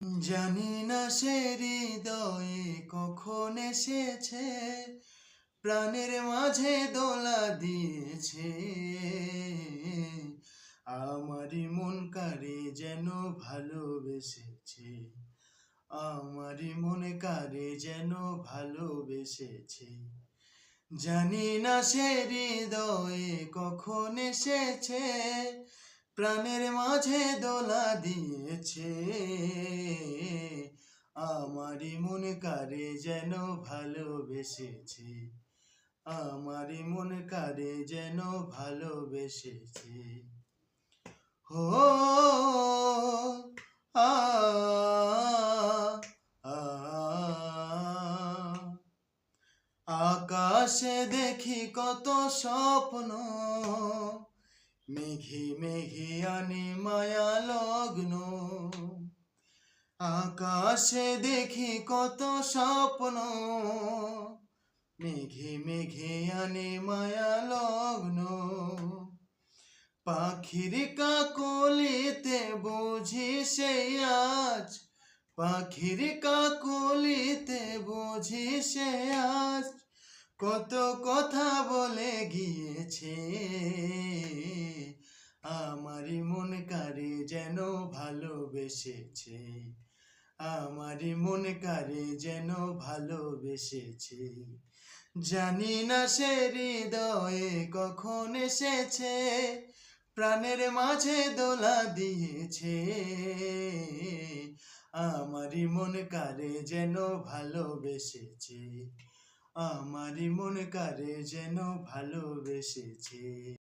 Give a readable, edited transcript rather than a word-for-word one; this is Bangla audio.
জানি না সে হৃদয়ে কখন এসেছে, প্রাণের মাঝে দোলা দিয়েছে। আমারই মন কারে যেন ভালোবেসেছে, আমারই মন কারে যেন ভালোবেসেছে। জানি না সে হৃদয়ে কখন এসেছে, প্রাণের মাঝে দোলা দিয়েছে। আমারই মন কারে যেন ভালোবেসেছে, আমারই মন কারে যেন ভালোবেসেছে। হো আ আ আকাশে দেখি কত স্বপ্ন, মেঘে মেঘে আনে মায়া লগ্ন। আকাশে দেখি কত স্বপ্ন, মেঘে মেঘে আনে মায়া লগ্ন। পাখির কাকলিতে বুঝি সেই আজ, পাখির কাকলিতে বুঝি সে আজ কত কথা বলে গিয়েছে। আমারই মন কারে যেন ভালোবেসেছে, আমারই মন কারে যেন ভালোবেসেছে। জানি না সে হৃদয়ে কখন এসেছে, প্রাণের মাঝে দোলা দিয়েছে। আমারই মন কারে যেন ভালোবেসেছে, আমারই মন কারে যেন ভালোবেসেছে।